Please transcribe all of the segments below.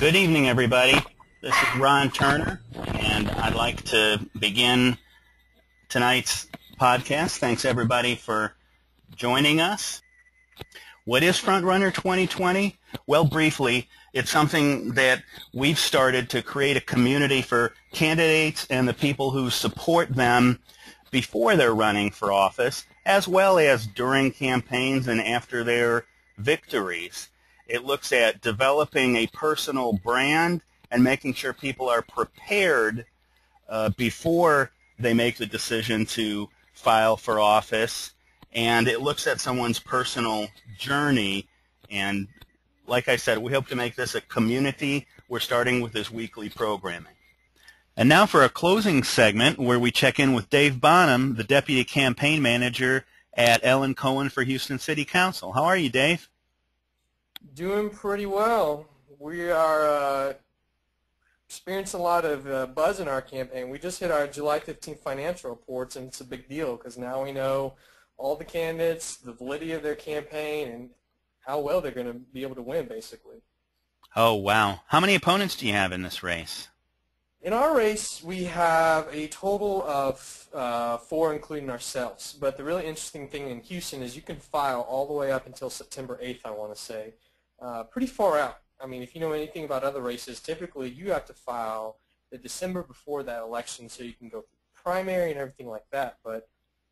Good evening, everybody. This is Ron Turner, and I'd like to begin tonight's podcast. Thanks, everybody, for joining us. What is FrontRunner 2020? Well, briefly, it's something that we've started to create a community for candidates and the people who support them before they're running for office, as well as during campaigns and after their victories. It looks at developing a personal brand and making sure people are prepared before they make the decision to file for office. And it looks at someone's personal journey. And like I said, we hope to make this a community. We're starting with this weekly programming. And now for a closing segment where we check in with Dave Bonham, the Deputy Campaign Manager at Ellen Cohen for Houston City Council. How are you, Dave? Doing pretty well. We are experiencing a lot of buzz in our campaign. We just hit our July 15th financial reports, and it's a big deal because now we know all the candidates, the validity of their campaign, and how well they're going to be able to win, basically. Oh, wow. How many opponents do you have in this race? In our race, we have a total of 4, including ourselves. But the really interesting thing in Houston is you can file all the way up until September 8th, I want to say. Pretty far out. I mean, if you know anything about other races, typically you have to file the December before that election so you can go through the primary and everything like that. But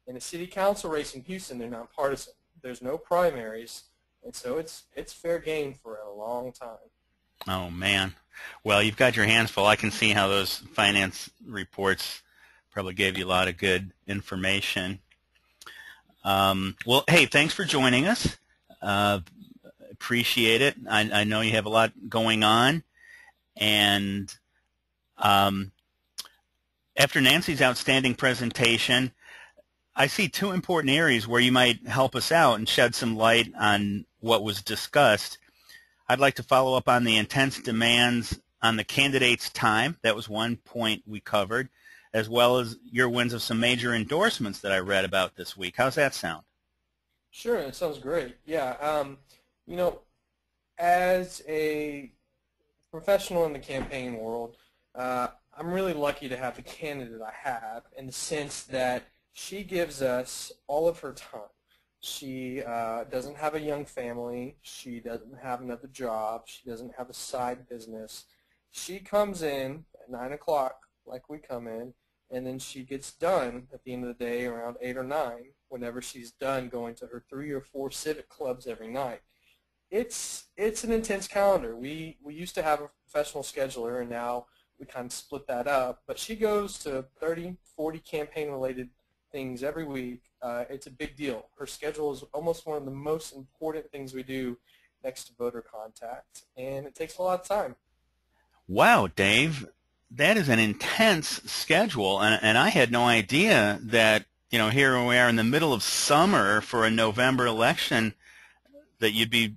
in a city council race in Houston, they're not partisan. There's no primaries, and so it's fair game for a long time. Oh, man. Well, you've got your hands full. I can see how those finance reports probably gave you a lot of good information. Well, hey, thanks for joining us. Appreciate it. I know you have a lot going on. And after Nancy's outstanding presentation, I see 2 important areas where you might help us out and shed some light on what was discussed. I'd like to follow up on the intense demands on the candidate's time. That was one point we covered, as well as your wins of some major endorsements that I read about this week. How's that sound? Sure, it sounds great. Yeah, you know, as a professional in the campaign world, I'm really lucky to have the candidate I have in the sense that she gives us all of her time. She doesn't have a young family. She doesn't have another job. She doesn't have a side business. She comes in at 9 o'clock like we come in, and then she gets done at the end of the day around 8 or 9 whenever she's done going to her 3 or 4 civic clubs every night. It's an intense calendar. We used to have a professional scheduler, and now we kind of split that up. But she goes to 30, 40 campaign-related things every week. It's a big deal. Her schedule is almost one of the most important things we do next to voter contact, and it takes a lot of time. Wow, Dave, that is an intense schedule, and I had no idea that, you know, here we are in the middle of summer for a November election that you'd be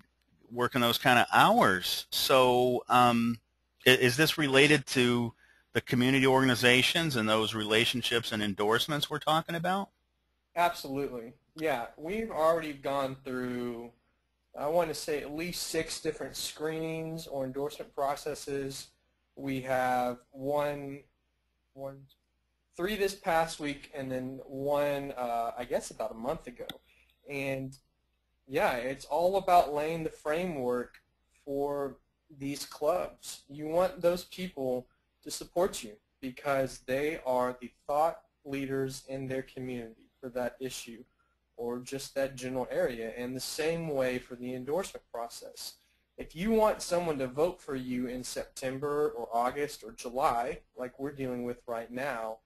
working those kind of hours. So is this related to the community organizations and those relationships and endorsements we're talking about? Absolutely. Yeah, we've already gone through, I want to say, at least 6 different screenings or endorsement processes. We have 3 this past week, and then 1, I guess, about a month ago. And yeah, it's all about laying the framework for these clubs. You want those people to support you because they are the thought leaders in their community for that issue or just that general area, and the same way for the endorsement process. If you want someone to vote for you in September or August or July, like we're dealing with right now,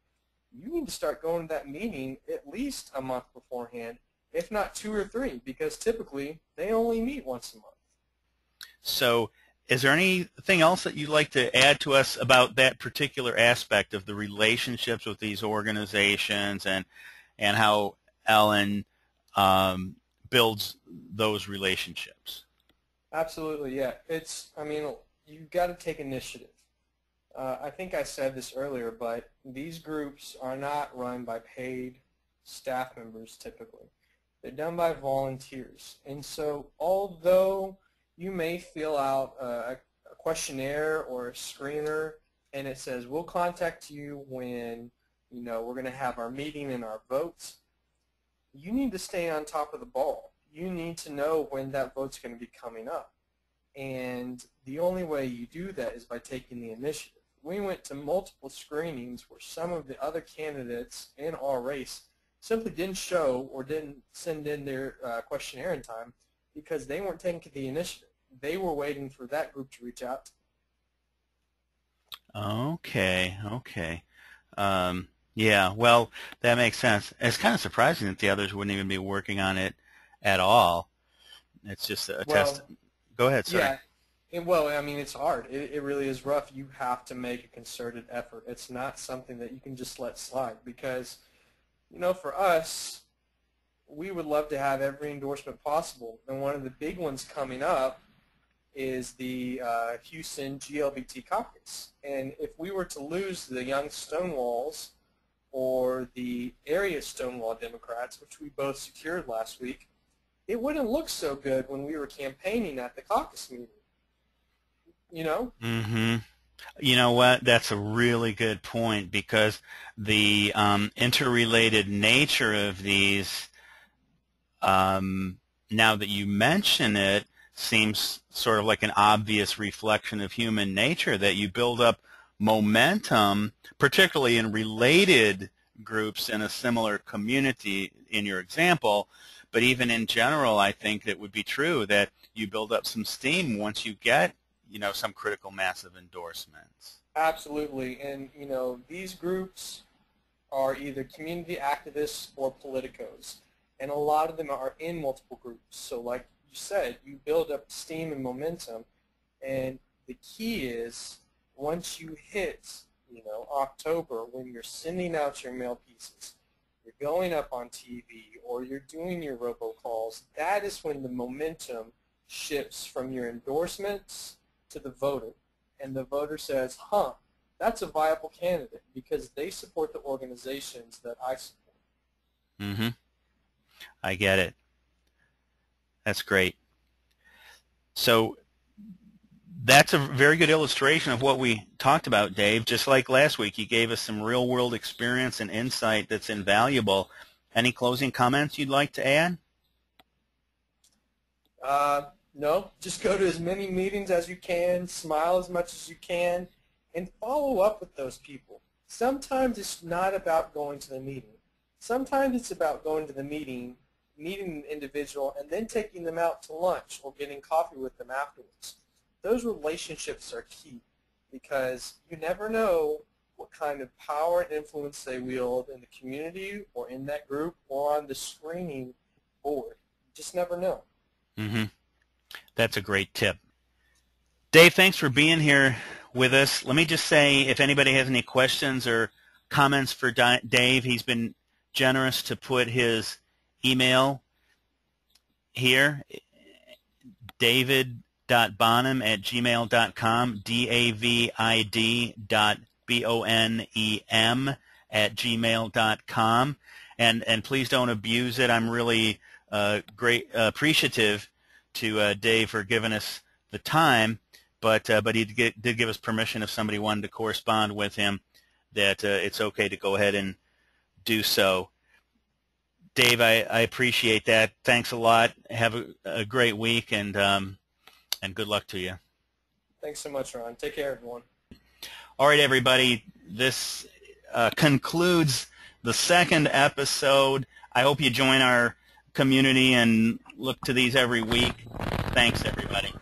you need to start going to that meeting at least a month beforehand, if not 2 or 3, because typically they only meet once a month. So is there anything else that you'd like to add to us about that particular aspect of the relationships with these organizations and how Ellen builds those relationships? Absolutely, yeah. I mean, you've got to take initiative. I think I said this earlier, but these groups are not run by paid staff members typically. They're done by volunteers. And so although you may fill out a questionnaire or a screener, and it says, we'll contact you when, we're going to have our meeting and our votes, you need to stay on top of the ball. You need to know when that vote's going to be coming up. And the only way you do that is by taking the initiative. We went to multiple screenings where some of the other candidates in our race simply didn't show or didn't send in their questionnaire in time because they weren't taking the initiative. They were waiting for that group to reach out to them. Okay. Yeah, well, that makes sense. It's kind of surprising that the others wouldn't even be working on it at all. It's just a test. Go ahead, sorry. Yeah. It's hard. It really is rough. You have to make a concerted effort. It's not something that you can just let slide because, for us, we would love to have every endorsement possible. And one of the big ones coming up is the Houston GLBT caucus. And if we were to lose the young Stonewalls or the area Stonewall Democrats, which we both secured last week, it wouldn't look so good when we were campaigning at the caucus meeting. Mm-hmm. You know what? That's a really good point because the interrelated nature of these, now that you mention it, seems sort of like an obvious reflection of human nature, that you build up momentum, particularly in related groups in a similar community in your example, but even in general, I think it would be true that you build up some steam once you get, some critical mass of endorsements. Absolutely. And, these groups are either community activists or politicos. And a lot of them are in multiple groups. So like you said, you build up steam and momentum. And the key is once you hit, October, when you're sending out your mail pieces, you're going up on TV, or you're doing your robocalls, that is when the momentum shifts from your endorsements to the voter. And the voter says, that's a viable candidate because they support the organizations that I support. Mm-hmm. I get it. That's great. So that's a very good illustration of what we talked about, Dave. Just like last week, you gave us some real-world experience and insight that's invaluable. Any closing comments you'd like to add? No, just go to as many meetings as you can, smile as much as you can, and follow up with those people. Sometimes it's not about going to the meeting. Sometimes it's about going to the meeting, meeting an individual, and then taking them out to lunch or getting coffee with them afterwards. Those relationships are key because you never know what kind of power and influence they wield in the community or in that group or on the screening board. You just never know. Mm-hmm. That's a great tip. Dave, thanks for being here with us. Let me just say, if anybody has any questions or comments for Dave, he's been generous to put his email here, david.bonham@gmail.com, david.bonem@gmail.com, and please don't abuse it. I'm really appreciative to Dave for giving us the time, but he did give us permission if somebody wanted to correspond with him that it's okay to go ahead and do so. Dave, I appreciate that. Thanks a lot. Have a great week, and good luck to you. Thanks so much, Ron. Take care, everyone. All right, everybody. This concludes the second episode. I hope you join our community and look to these every week. Thanks, everybody.